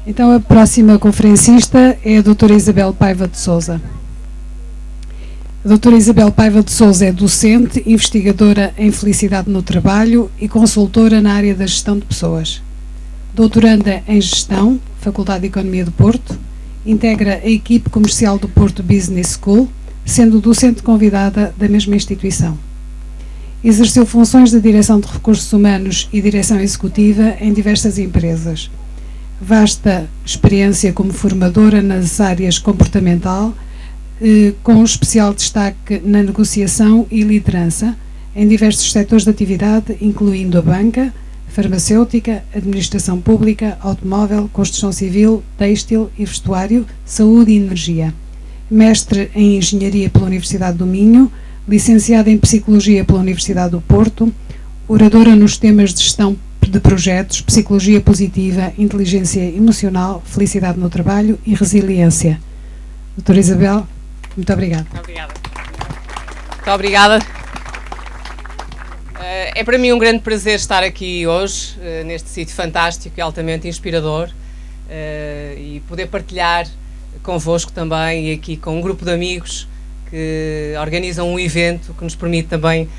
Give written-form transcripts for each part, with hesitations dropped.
Então a próxima conferencista é a doutora Isabel Paiva de Sousa. A doutora Isabel Paiva de Sousa é docente, investigadora em felicidade no trabalho e consultora na área da gestão de pessoas. Doutoranda em gestão, Faculdade de Economia do Porto, integra a equipe comercial do Porto Business School, sendo docente convidada da mesma instituição. Exerceu funções de direção de recursos humanos e direção executiva em diversas empresas. Vasta experiência como formadora nas áreas comportamental, com especial destaque na negociação e liderança em diversos setores de atividade, incluindo a banca, farmacêutica, administração pública, automóvel, construção civil, têxtil e vestuário, saúde e energia. Mestre em Engenharia pela Universidade do Minho, licenciada em Psicologia pela Universidade do Porto, oradora nos temas de gestão de projetos, psicologia positiva, inteligência emocional, felicidade no trabalho e resiliência. Doutora Isabel, muito obrigada. Muito obrigada. É para mim um grande prazer estar aqui hoje, neste sítio fantástico e altamente inspirador, e poder partilhar convosco também e aqui com um grupo de amigos que organizam um evento que nos permite também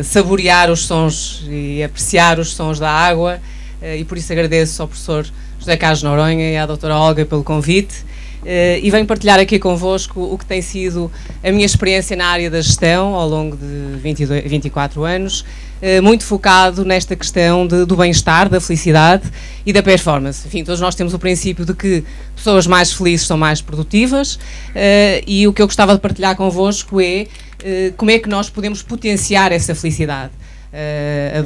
saborear os sons e apreciar os sons da água, e por isso agradeço ao professor José Carlos Noronha e à doutora Olga pelo convite, e venho partilhar aqui convosco o que tem sido a minha experiência na área da gestão ao longo de 24 anos, muito focado nesta questão do bem-estar, da felicidade e da performance. Enfim, todos nós temos o princípio de que pessoas mais felizes são mais produtivas, e o que eu gostava de partilhar convosco é como é que nós podemos potenciar essa felicidade. A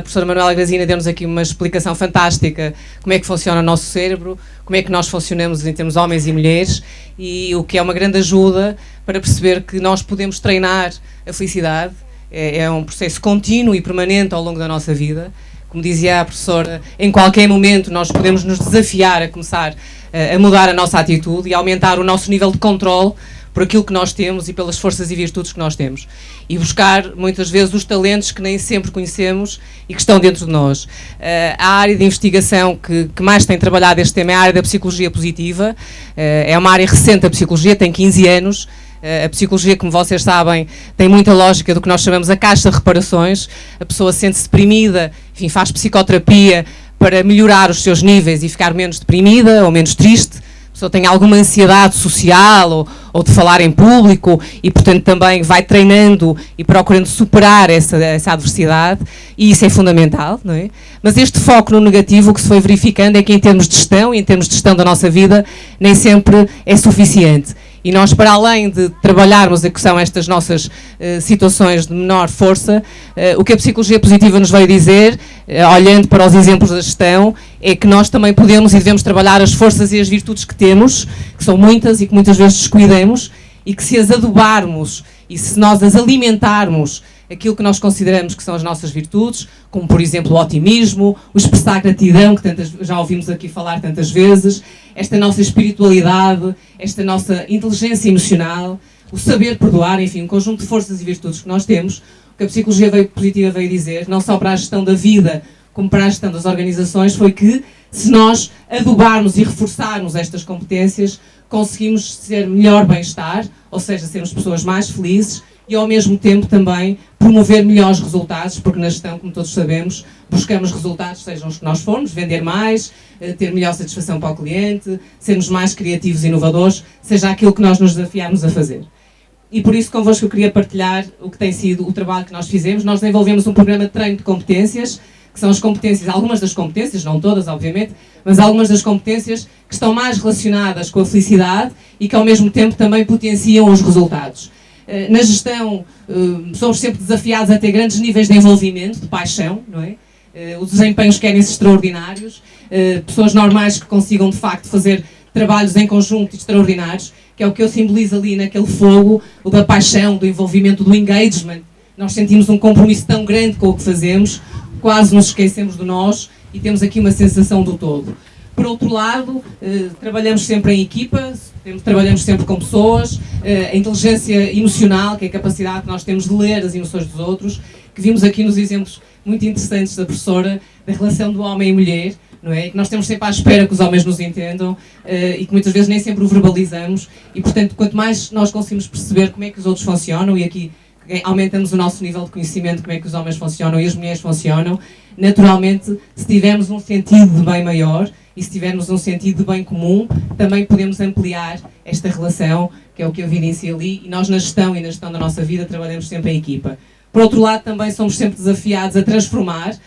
professora Manuela Grazina deu-nos aqui uma explicação fantástica como é que funciona o nosso cérebro, como é que nós funcionamos em termos de homens e mulheres, e o que é uma grande ajuda para perceber que nós podemos treinar a felicidade. É um processo contínuo e permanente ao longo da nossa vida. Como dizia a professora, em qualquer momento nós podemos nos desafiar a começar a mudar a nossa atitude e aumentar o nosso nível de controle por aquilo que nós temos e pelas forças e virtudes que nós temos. E buscar, muitas vezes, os talentos que nem sempre conhecemos e que estão dentro de nós. A área de investigação que mais tem trabalhado este tema é a área da psicologia positiva. É uma área recente da psicologia, tem 15 anos. A psicologia, como vocês sabem, tem muita lógica do que nós chamamos a caixa de reparações. A pessoa sente-se deprimida, enfim, faz psicoterapia para melhorar os seus níveis e ficar menos deprimida ou menos triste. A pessoa tem alguma ansiedade social ou de falar em público e, portanto, também vai treinando e procurando superar essa adversidade, e isso é fundamental, não é? Mas este foco no negativo, o que se foi verificando é que em termos de gestão e em termos de gestão da nossa vida, nem sempre é suficiente. E nós, para além de trabalharmos a que são estas nossas situações de menor força, o que a psicologia positiva nos veio dizer, olhando para os exemplos da gestão, é que nós também podemos e devemos trabalhar as forças e as virtudes que temos, que são muitas e que muitas vezes descuidamos, e que se as adubarmos e se nós as alimentarmos, aquilo que nós consideramos que são as nossas virtudes, como por exemplo o otimismo, o expressar gratidão, que já ouvimos aqui falar tantas vezes, esta nossa espiritualidade, esta nossa inteligência emocional, o saber perdoar, enfim, um conjunto de forças e virtudes que nós temos, o que a psicologia positiva veio dizer, não só para a gestão da vida, como para a gestão das organizações, foi que se nós adubarmos e reforçarmos estas competências, conseguimos ter melhor bem-estar, ou seja, sermos pessoas mais felizes, e ao mesmo tempo também promover melhores resultados, porque na gestão, como todos sabemos, buscamos resultados, sejam os que nós formos, vender mais, ter melhor satisfação para o cliente, sermos mais criativos e inovadores, seja aquilo que nós nos desafiarmos a fazer. E por isso convosco eu queria partilhar o que tem sido o trabalho que nós fizemos. Nós desenvolvemos um programa de treino de competências, que são as competências, algumas das competências, não todas obviamente, mas algumas das competências que estão mais relacionadas com a felicidade e que ao mesmo tempo também potenciam os resultados. Na gestão, somos sempre desafiados a ter grandes níveis de envolvimento, de paixão, não é? Os desempenhos querem-se extraordinários, pessoas normais que consigam de facto fazer trabalhos em conjunto extraordinários, que é o que eu simbolizo ali naquele fogo, o da paixão, do envolvimento, do engagement. Nós sentimos um compromisso tão grande com o que fazemos, quase nos esquecemos de nós e temos aqui uma sensação do todo. Por outro lado, trabalhamos sempre em equipa, trabalhamos sempre com pessoas, a inteligência emocional, que é a capacidade que nós temos de ler as emoções dos outros, que vimos aqui nos exemplos muito interessantes da professora, da relação do homem e mulher, não é? E que nós temos sempre à espera que os homens nos entendam e que muitas vezes nem sempre o verbalizamos e, portanto, quanto mais nós conseguimos perceber como é que os outros funcionam, e aqui aumentamos o nosso nível de conhecimento de como é que os homens funcionam e as mulheres funcionam, naturalmente, se tivermos um sentido de bem maior e se tivermos um sentido de bem comum, também podemos ampliar esta relação, que é o que eu evidencio ali, e nós na gestão da nossa vida trabalhamos sempre em equipa. Por outro lado, também somos sempre desafiados a transformar,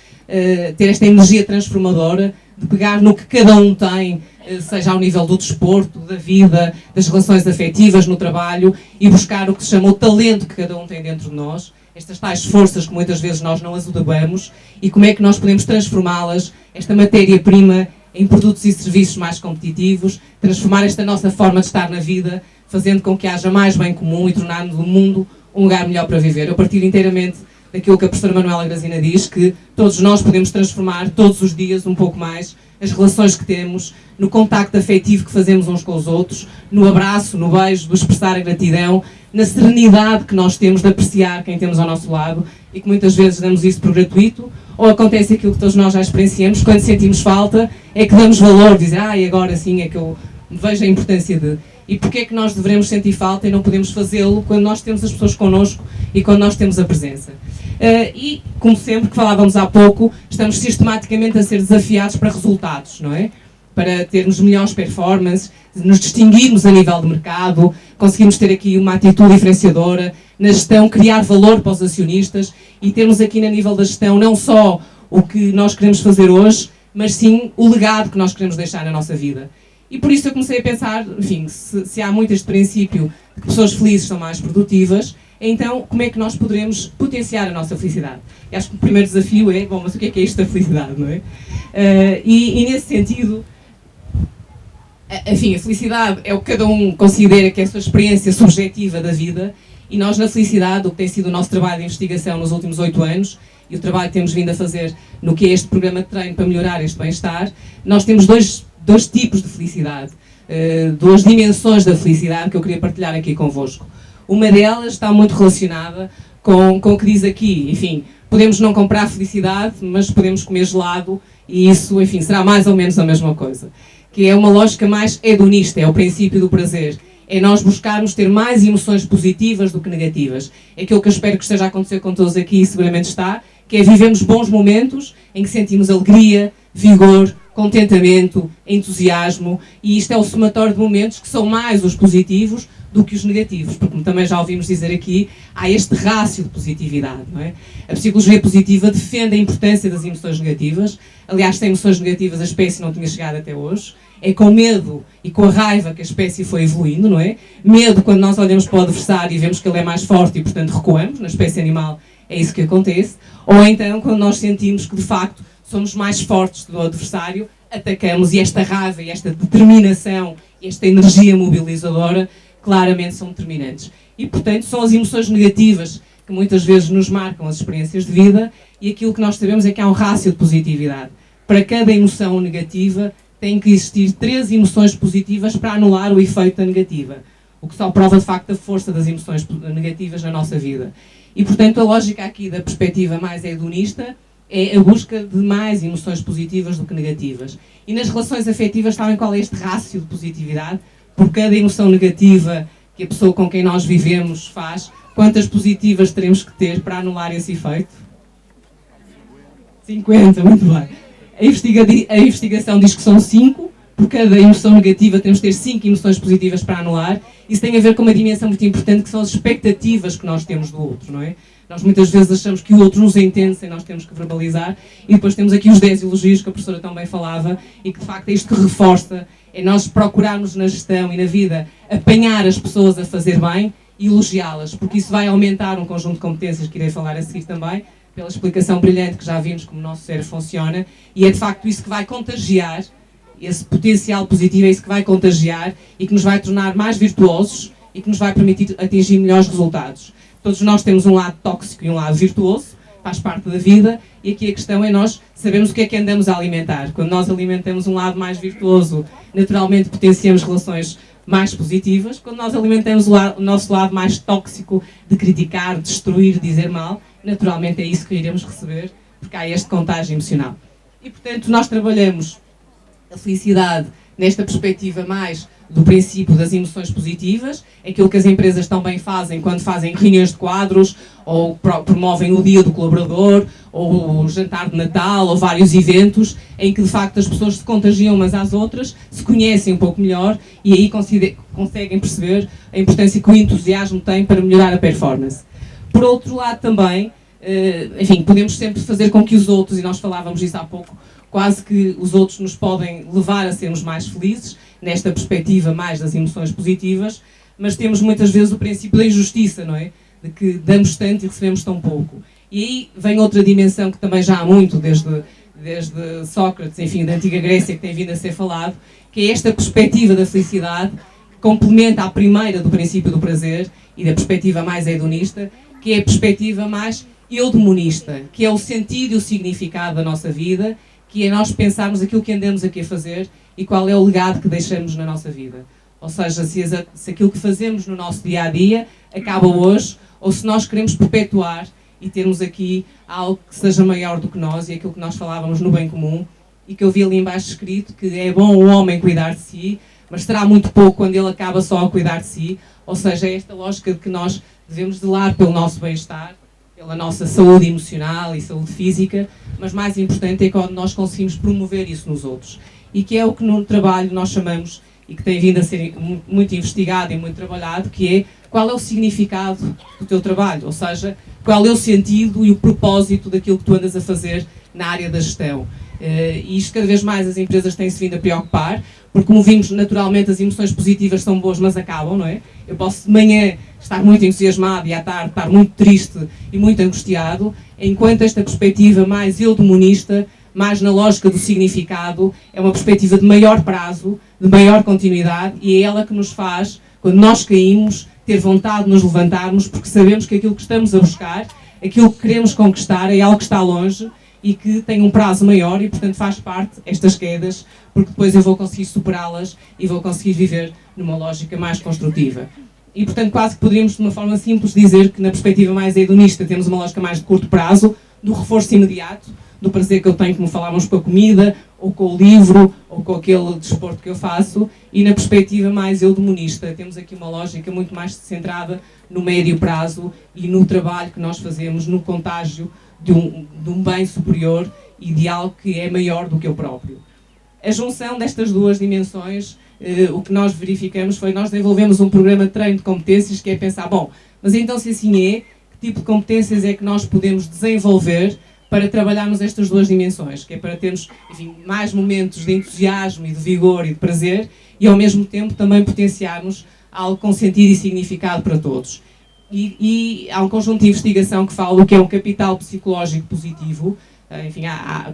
ter esta energia transformadora, de pegar no que cada um tem, seja ao nível do desporto, da vida, das relações afetivas, no trabalho, e buscar o que se chama o talento que cada um tem dentro de nós, estas tais forças que muitas vezes nós não as adubamos, e como é que nós podemos transformá-las, esta matéria-prima, em produtos e serviços mais competitivos, transformar esta nossa forma de estar na vida, fazendo com que haja mais bem comum e tornando o mundo um lugar melhor para viver. Eu partilho inteiramente daquilo que a professora Manuela Grazina diz, que todos nós podemos transformar todos os dias um pouco mais as relações que temos, no contacto afetivo que fazemos uns com os outros, no abraço, no beijo, do expressar a gratidão, na serenidade que nós temos de apreciar quem temos ao nosso lado e que muitas vezes damos isso por gratuito, ou acontece aquilo que todos nós já experienciamos, quando sentimos falta, é que damos valor, dizer, e agora sim é que eu vejo a importância de... E porquê é que nós devemos sentir falta e não podemos fazê-lo quando nós temos as pessoas connosco e quando nós temos a presença? E, como sempre, que falávamos há pouco, estamos sistematicamente a ser desafiados para resultados, não é? Para termos melhores performances, nos distinguirmos a nível de mercado, conseguirmos ter aqui uma atitude diferenciadora na gestão, criar valor para os acionistas e termos aqui no nível da gestão não só o que nós queremos fazer hoje, mas sim o legado que nós queremos deixar na nossa vida. E por isso eu comecei a pensar, enfim, se há muito este princípio de que pessoas felizes são mais produtivas, então como é que nós poderemos potenciar a nossa felicidade? E acho que o primeiro desafio é, mas o que é isto da felicidade, não é? E nesse sentido, enfim, a felicidade é o que cada um considera que é a sua experiência subjetiva da vida, e nós na felicidade, o que tem sido o nosso trabalho de investigação nos últimos 8 anos, e o trabalho que temos vindo a fazer no que é este programa de treino para melhorar este bem-estar, nós temos dois tipos de felicidade, duas dimensões da felicidade que eu queria partilhar aqui convosco. Uma delas está muito relacionada com o que diz aqui, enfim, podemos não comprar felicidade, mas podemos comer gelado e isso, enfim, será mais ou menos a mesma coisa. Que é uma lógica mais hedonista, é o princípio do prazer. É nós buscarmos ter mais emoções positivas do que negativas. É aquilo que eu espero que esteja a acontecer com todos aqui e seguramente está, que é vivermos bons momentos em que sentimos alegria, vigor, contentamento, entusiasmo, e isto é o somatório de momentos que são mais os positivos do que os negativos, porque como também já ouvimos dizer aqui, há este rácio de positividade, não é? A psicologia positiva defende a importância das emoções negativas, aliás, sem emoções negativas a espécie não tinha chegado até hoje, é com medo e com a raiva que a espécie foi evoluindo, não é? Medo quando nós olhamos para o adversário e vemos que ele é mais forte e, portanto, recuamos, na espécie animal é isso que acontece, ou então quando nós sentimos que, de facto, somos mais fortes do adversário, atacamos, e esta raiva e esta determinação, esta energia mobilizadora, claramente são determinantes. E, portanto, são as emoções negativas que muitas vezes nos marcam as experiências de vida, e aquilo que nós sabemos é que há um rácio de positividade. Para cada emoção negativa, tem que existir 3 emoções positivas para anular o efeito da negativa, o que só prova, de facto, a força das emoções negativas na nossa vida. E, portanto, a lógica aqui da perspectiva mais hedonista é a busca de mais emoções positivas do que negativas. E nas relações afetivas, sabem qual é este rácio de positividade? Por cada emoção negativa que a pessoa com quem nós vivemos faz, quantas positivas teremos que ter para anular esse efeito? 50, muito bem. A investigação diz que são 5, por cada emoção negativa temos que ter 5 emoções positivas para anular. Isso tem a ver com uma dimensão muito importante, que são as expectativas que nós temos do outro, não é? Nós muitas vezes achamos que o outro nos entende sem nós termos que verbalizar, e depois temos aqui os 10 elogios que a professora também falava, e que de facto é isto que reforça, é nós procurarmos na gestão e na vida apanhar as pessoas a fazer bem e elogiá-las, porque isso vai aumentar um conjunto de competências que irei falar a seguir também, pela explicação brilhante que já vimos como o nosso cérebro funciona, e é de facto isso que vai contagiar, esse potencial positivo é isso que vai contagiar e que nos vai tornar mais virtuosos e que nos vai permitir atingir melhores resultados. Todos nós temos um lado tóxico e um lado virtuoso, faz parte da vida, e aqui a questão é nós sabermos o que é que andamos a alimentar. Quando nós alimentamos um lado mais virtuoso, naturalmente potenciamos relações mais positivas. Quando nós alimentamos o nosso lado mais tóxico de criticar, destruir, dizer mal, naturalmente é isso que iremos receber, porque há este contágio emocional. E, portanto, nós trabalhamos A felicidade, nesta perspectiva mais do princípio das emoções positivas, aquilo que as empresas também fazem quando fazem reuniões de quadros, ou promovem o dia do colaborador, ou o jantar de Natal, ou vários eventos, em que de facto as pessoas se contagiam umas às outras, se conhecem um pouco melhor e aí conseguem perceber a importância que o entusiasmo tem para melhorar a performance. Por outro lado também, enfim, podemos sempre fazer com que os outros, e nós falávamos disso há pouco, quase que os outros nos podem levar a sermos mais felizes, nesta perspectiva mais das emoções positivas, mas temos muitas vezes o princípio da injustiça, não é? De que damos tanto e recebemos tão pouco. E aí vem outra dimensão que também já há muito, desde Sócrates, enfim, da antiga Grécia, que tem vindo a ser falado, que é esta perspectiva da felicidade, que complementa a primeira do princípio do prazer e da perspectiva mais hedonista, que é a perspectiva mais eudemonista, que é o sentido e o significado da nossa vida, que é nós pensarmos aquilo que andamos aqui a fazer e qual é o legado que deixamos na nossa vida. Ou seja, se aquilo que fazemos no nosso dia-a-dia acaba hoje, ou se nós queremos perpetuar e termos aqui algo que seja maior do que nós, e aquilo que nós falávamos no bem comum, e que eu vi ali embaixo escrito, que é bom o homem cuidar de si, mas será muito pouco quando ele acaba só a cuidar de si. Ou seja, é esta lógica de que nós devemos zelar pelo nosso bem-estar, pela nossa saúde emocional e saúde física, mas mais importante é quando nós conseguimos promover isso nos outros. E que é o que no trabalho nós chamamos, e que tem vindo a ser muito investigado e muito trabalhado, que é qual é o significado do teu trabalho, ou seja, qual é o sentido e o propósito daquilo que tu andas a fazer na área da gestão. E isto cada vez mais as empresas têm-se vindo a preocupar, porque como vimos naturalmente as emoções positivas são boas, mas acabam, não é? Eu posso de manhã estar muito entusiasmado e à tarde estar muito triste e muito angustiado, enquanto esta perspectiva mais eudemonista, mais na lógica do significado, é uma perspectiva de maior prazo, de maior continuidade, e é ela que nos faz, quando nós caímos, ter vontade de nos levantarmos, porque sabemos que aquilo que estamos a buscar, aquilo que queremos conquistar, é algo que está longe e que tem um prazo maior e, portanto, faz parte estas quedas, porque depois eu vou conseguir superá-las e vou conseguir viver numa lógica mais construtiva. E, portanto, quase que poderíamos, de uma forma simples, dizer que na perspectiva mais hedonista temos uma lógica mais de curto prazo, do reforço imediato, do prazer que eu tenho, como falávamos, com a comida, ou com o livro, ou com aquele desporto que eu faço, e na perspectiva mais eudemonista temos aqui uma lógica muito mais centrada no médio prazo e no trabalho que nós fazemos, no contágio de um bem superior e de algo que é maior do que eu próprio. A junção destas duas dimensões, o que nós verificamos foi, nós desenvolvemos um programa de treino de competências, que é pensar, bom, mas então se assim é, que tipo de competências é que nós podemos desenvolver para trabalharmos estas duas dimensões, que é para termos, enfim, mais momentos de entusiasmo e de vigor e de prazer, e ao mesmo tempo também potenciarmos algo com sentido e significado para todos. E há um conjunto de investigação que fala do que é um capital psicológico positivo. Enfim, há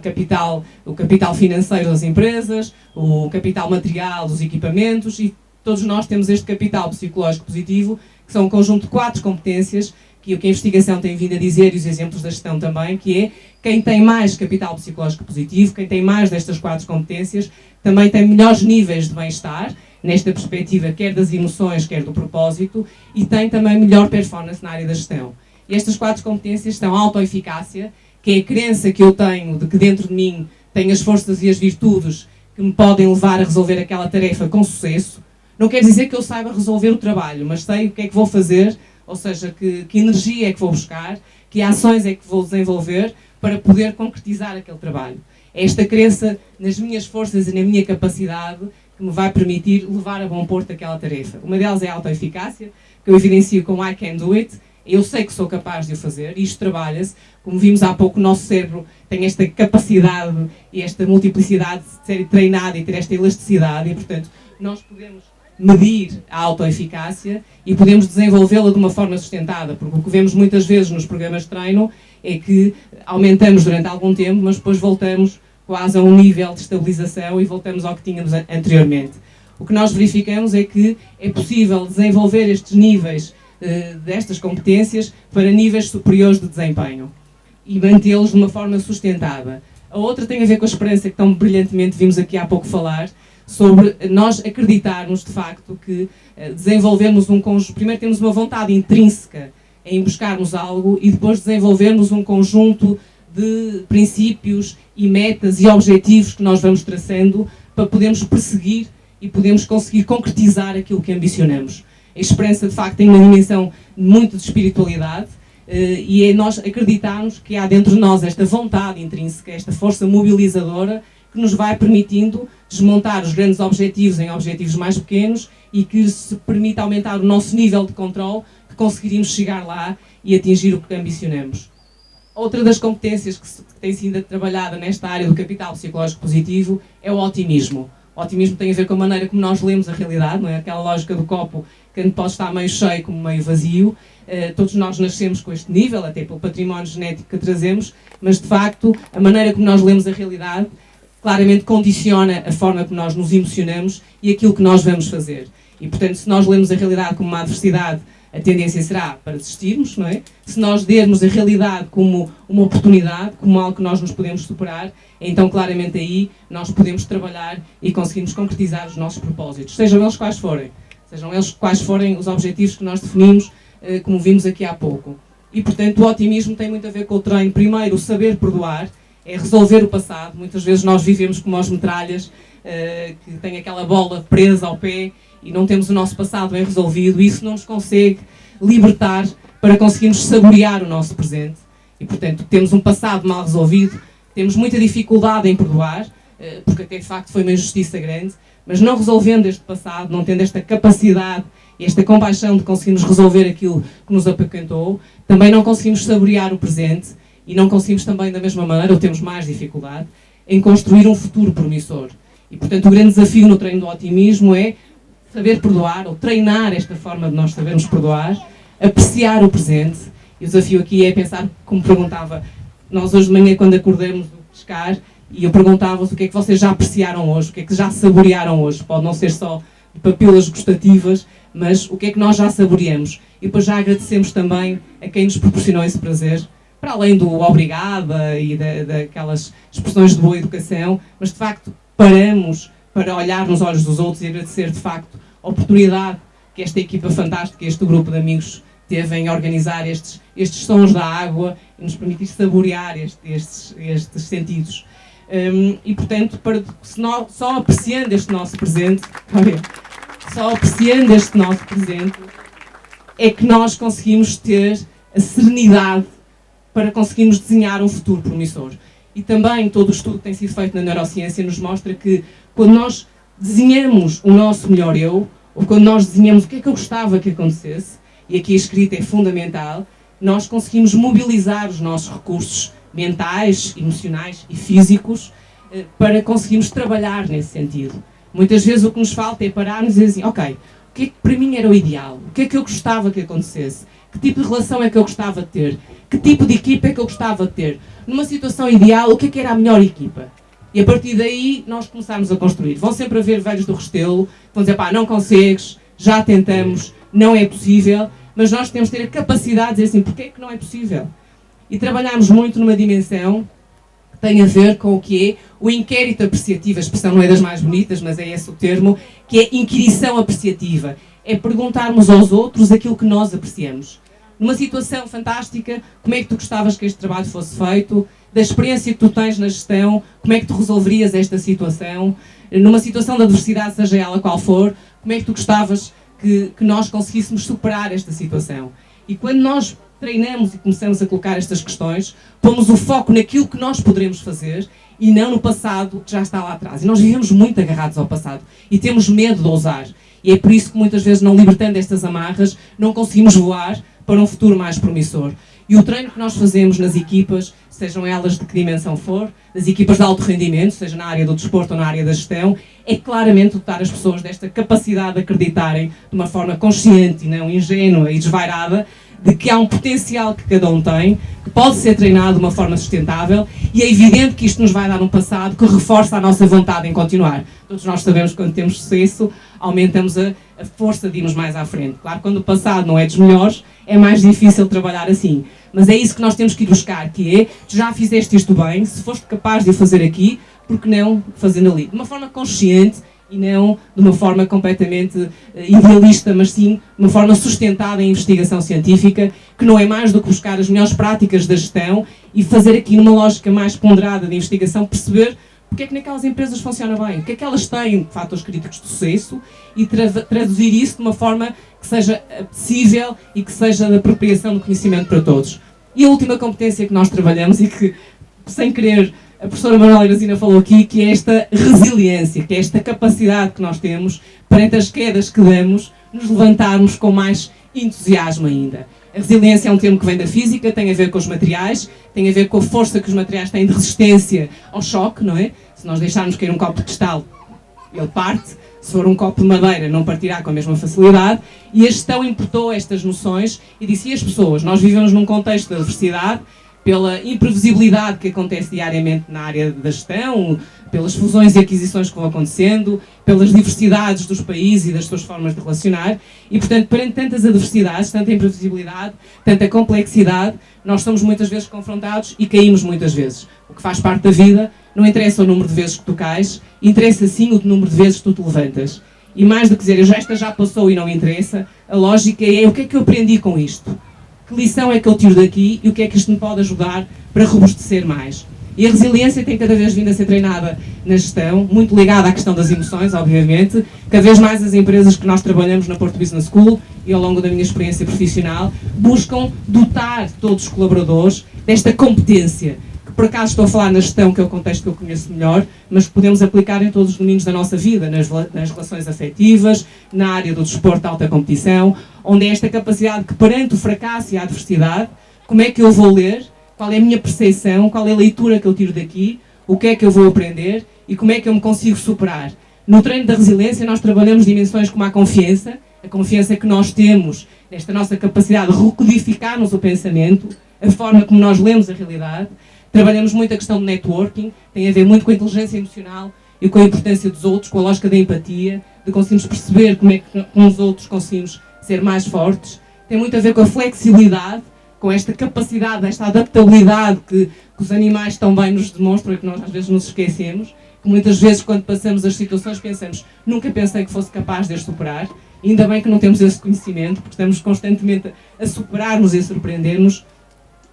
o capital financeiro das empresas, o capital material dos equipamentos, e todos nós temos este capital psicológico positivo, que são um conjunto de 4 competências, que o que a investigação tem vindo a dizer, e os exemplos da gestão também, que é quem tem mais capital psicológico positivo, quem tem mais destas 4 competências, também tem melhores níveis de bem-estar, nesta perspectiva quer das emoções, quer do propósito, e tem também melhor performance na área da gestão. E estas 4 competências são a autoeficácia, que é a crença que eu tenho de que dentro de mim tenho as forças e as virtudes que me podem levar a resolver aquela tarefa com sucesso. Não quer dizer que eu saiba resolver o trabalho, mas sei o que é que vou fazer, ou seja, que energia é que vou buscar, que ações é que vou desenvolver para poder concretizar aquele trabalho. É esta crença nas minhas forças e na minha capacidade que me vai permitir levar a bom porto aquela tarefa. Uma delas é a autoeficácia, que eu evidencio com I can do it. Eu sei que sou capaz de o fazer, isto trabalha-se. Como vimos há pouco, o nosso cérebro tem esta capacidade e esta multiplicidade de ser treinado e ter esta elasticidade, e, portanto, nós podemos medir a autoeficácia e podemos desenvolvê-la de uma forma sustentada, porque o que vemos muitas vezes nos programas de treino é que aumentamos durante algum tempo, mas depois voltamos quase a um nível de estabilização e voltamos ao que tínhamos anteriormente. O que nós verificamos é que é possível desenvolver estes níveis destas competências para níveis superiores de desempenho e mantê-los de uma forma sustentada. A outra tem a ver com a esperança, que tão brilhantemente vimos aqui há pouco falar, sobre nós acreditarmos de facto que desenvolvermos um conjunto, primeiro temos uma vontade intrínseca em buscarmos algo e depois desenvolvermos um conjunto de princípios e metas e objetivos que nós vamos traçando para podermos perseguir e podermos conseguir concretizar aquilo que ambicionamos. A esperança, de facto, tem uma dimensão muito de espiritualidade, e é nós acreditarmos que há dentro de nós esta vontade intrínseca, esta força mobilizadora que nos vai permitindo desmontar os grandes objetivos em objetivos mais pequenos e que se permite aumentar o nosso nível de controle, que conseguiríamos chegar lá e atingir o que ambicionamos. Outra das competências que tem sido trabalhada nesta área do capital psicológico positivo é o otimismo. O otimismo tem a ver com a maneira como nós lemos a realidade, não é? Aquela lógica do copo que pode estar meio cheio como meio vazio. Todos nós nascemos com este nível, até pelo património genético que trazemos, mas de facto a maneira como nós lemos a realidade claramente condiciona a forma como nós nos emocionamos e aquilo que nós vamos fazer. E portanto, se nós lemos a realidade como uma adversidade, a tendência será para desistirmos, não é? Se nós dermos a realidade como uma oportunidade, como algo que nós nos podemos superar, então claramente aí nós podemos trabalhar e conseguimos concretizar os nossos propósitos, sejam eles quais forem os objetivos que nós definimos, como vimos aqui há pouco. E portanto o otimismo tem muito a ver com o treino. Primeiro, o saber perdoar, é resolver o passado. Muitas vezes nós vivemos como as metralhas, que têm aquela bola presa ao pé e não temos o nosso passado bem resolvido, e isso não nos consegue libertar para conseguirmos saborear o nosso presente. E portanto temos um passado mal resolvido, temos muita dificuldade em perdoar, porque até de facto foi uma injustiça grande, mas não resolvendo este passado, não tendo esta capacidade e esta compaixão de conseguirmos resolver aquilo que nos apoquentou, também não conseguimos saborear o presente e não conseguimos também da mesma maneira, ou temos mais dificuldade, em construir um futuro promissor. E portanto o grande desafio no treino do otimismo é saber perdoar, ou treinar esta forma de nós sabermos perdoar, apreciar o presente. E o desafio aqui é pensar, como perguntava, nós hoje de manhã quando acordamos do pescar, e eu perguntava-vos o que é que vocês já apreciaram hoje, o que é que já saborearam hoje. Pode não ser só de papilas gustativas, mas o que é que nós já saboreamos. E depois já agradecemos também a quem nos proporcionou esse prazer, para além do obrigada e daquelas expressões de boa educação, mas de facto paramos para olhar nos olhos dos outros e agradecer de facto a oportunidade que esta equipa fantástica, este grupo de amigos teve em organizar estes sons da água e nos permitir saborear estes sentidos. E portanto, só apreciando este nosso presente, é que nós conseguimos ter a serenidade para conseguirmos desenhar um futuro promissor. E também todo o estudo que tem sido feito na neurociência nos mostra que quando nós desenhamos o nosso melhor eu, ou quando nós desenhamos o que é que eu gostava que acontecesse, e aqui a escrita é fundamental, nós conseguimos mobilizar os nossos recursos mentais, emocionais e físicos para conseguirmos trabalhar nesse sentido. Muitas vezes o que nos falta é pararmos e dizer assim, ok, o que é que para mim era o ideal? O que é que eu gostava que acontecesse? Que tipo de relação é que eu gostava de ter? Que tipo de equipa é que eu gostava de ter? Numa situação ideal, o que é que era a melhor equipa? E a partir daí nós começamos a construir. Vão sempre haver velhos do Restelo, vão dizer, pá, não consegues, já tentamos, não é possível, mas nós temos de ter a capacidade de dizer assim, porquê é que não é possível? E trabalhamos muito numa dimensão que tem a ver com o que é o inquérito apreciativo. A expressão não é das mais bonitas, mas é esse o termo, que é inquirição apreciativa. É perguntarmos aos outros aquilo que nós apreciamos. Numa situação fantástica, como é que tu gostavas que este trabalho fosse feito? Da experiência que tu tens na gestão, como é que tu resolverias esta situação? Numa situação de adversidade, seja ela qual for, como é que tu gostavas que nós conseguíssemos superar esta situação? E quando nós treinamos e começamos a colocar estas questões, pomos o foco naquilo que nós poderemos fazer e não no passado que já está lá atrás. E nós vivemos muito agarrados ao passado e temos medo de ousar. E é por isso que muitas vezes, não libertando estas amarras, não conseguimos voar para um futuro mais promissor. E o treino que nós fazemos nas equipas, sejam elas de que dimensão for, das equipas de alto rendimento, seja na área do desporto ou na área da gestão, é claramente dotar as pessoas desta capacidade de acreditarem de uma forma consciente e não ingênua e desvairada, de que há um potencial que cada um tem, que pode ser treinado de uma forma sustentável, e é evidente que isto nos vai dar um passado que reforça a nossa vontade em continuar. Todos nós sabemos que quando temos sucesso, aumentamos a força de irmos mais à frente. Claro, quando o passado não é dos melhores, é mais difícil trabalhar assim. Mas é isso que nós temos que ir buscar, que é, já fizeste isto bem, se foste capaz de o fazer aqui, por que não fazendo ali? De uma forma consciente e não de uma forma completamente idealista, mas sim de uma forma sustentada em investigação científica, que não é mais do que buscar as melhores práticas da gestão e fazer aqui numa lógica mais ponderada de investigação, perceber porque é que naquelas empresas funciona bem, o que é que elas têm de fatores críticos de sucesso e traduzir isso de uma forma que seja acessível e que seja de apropriação do conhecimento para todos. E a última competência que nós trabalhamos e que, sem querer, a professora Manuela Irazina falou aqui, que é esta resiliência, que é esta capacidade que nós temos, perante as quedas que damos, nos levantarmos com mais entusiasmo ainda. A resiliência é um termo que vem da física, tem a ver com os materiais, tem a ver com a força que os materiais têm de resistência ao choque, não é? Se nós deixarmos cair um copo de cristal, ele parte. Se for um copo de madeira, não partirá com a mesma facilidade. E a gestão importou estas noções e disse, e as pessoas? Nós vivemos num contexto de adversidade, pela imprevisibilidade que acontece diariamente na área da gestão, pelas fusões e aquisições que vão acontecendo, pelas diversidades dos países e das suas formas de relacionar, e, portanto, perante tantas adversidades, tanta imprevisibilidade, tanta complexidade, nós somos muitas vezes confrontados e caímos muitas vezes. O que faz parte da vida, não interessa o número de vezes que tu cais, interessa sim o número de vezes que tu te levantas. E mais do que dizer, esta já passou e não interessa, a lógica é o que é que eu aprendi com isto? Que lição é que eu tiro daqui e o que é que isto me pode ajudar para robustecer mais? E a resiliência tem cada vez vindo a ser treinada na gestão, muito ligada à questão das emoções, obviamente. Cada vez mais as empresas que nós trabalhamos na Porto Business School e ao longo da minha experiência profissional buscam dotar todos os colaboradores desta competência, que por acaso estou a falar na gestão, que é o contexto que eu conheço melhor, mas que podemos aplicar em todos os domínios da nossa vida, nas relações afetivas, na área do desporto de alta competição, onde é esta capacidade que perante o fracasso e a adversidade, como é que eu vou ler, qual é a minha percepção, qual é a leitura que eu tiro daqui, o que é que eu vou aprender e como é que eu me consigo superar. No treino da resiliência nós trabalhamos dimensões como a confiança que nós temos nesta nossa capacidade de recodificarmos o pensamento, a forma como nós lemos a realidade. Trabalhamos muito a questão do networking, tem a ver muito com a inteligência emocional e com a importância dos outros, com a lógica da empatia, de conseguirmos perceber como é que com os outros conseguimos ser mais fortes. Tem muito a ver com a flexibilidade, com esta capacidade, esta adaptabilidade que os animais tão bem nos demonstram e que nós às vezes nos esquecemos, que muitas vezes quando passamos as situações pensamos, nunca pensei que fosse capaz de as superar, ainda bem que não temos esse conhecimento, porque estamos constantemente a superar-nos e a surpreender-nos,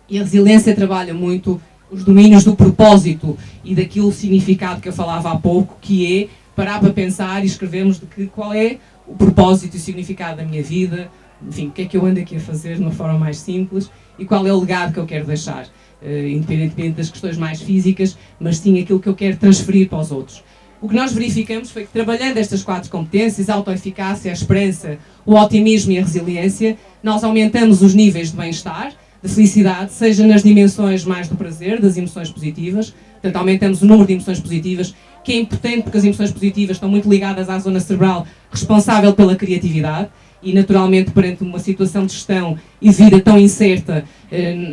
e a resiliência trabalha muito os domínios do propósito e daquilo significado que eu falava há pouco, que é parar para pensar e escrevermos de que qual é o propósito e o significado da minha vida, enfim, o que é que eu ando aqui a fazer de uma forma mais simples e qual é o legado que eu quero deixar, independentemente das questões mais físicas, mas sim aquilo que eu quero transferir para os outros. O que nós verificamos foi que trabalhando estas 4 competências, a autoeficácia, a esperança, o otimismo e a resiliência, nós aumentamos os níveis de bem-estar, de felicidade, seja nas dimensões mais do prazer, das emoções positivas, portanto aumentamos o número de emoções positivas, que é importante porque as emoções positivas estão muito ligadas à zona cerebral responsável pela criatividade, e naturalmente perante uma situação de gestão e vida tão incerta,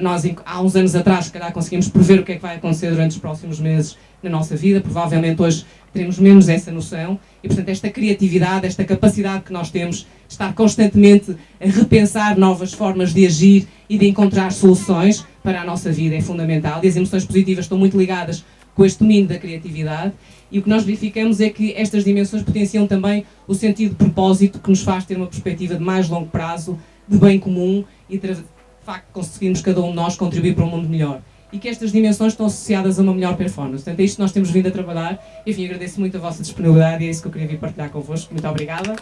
nós há uns anos atrás se calhar conseguimos prever o que é que vai acontecer durante os próximos meses na nossa vida, provavelmente hoje teremos menos essa noção e portanto esta criatividade, esta capacidade que nós temos de estar constantemente a repensar novas formas de agir e de encontrar soluções para a nossa vida é fundamental e as emoções positivas estão muito ligadas com este domínio da criatividade. E o que nós verificamos é que estas dimensões potenciam também o sentido de propósito que nos faz ter uma perspectiva de mais longo prazo, de bem comum e de facto conseguimos cada um de nós contribuir para um mundo melhor. E que estas dimensões estão associadas a uma melhor performance. Portanto, é isto que nós temos vindo a trabalhar. Enfim, agradeço muito a vossa disponibilidade e é isso que eu queria vir partilhar convosco. Muito obrigada.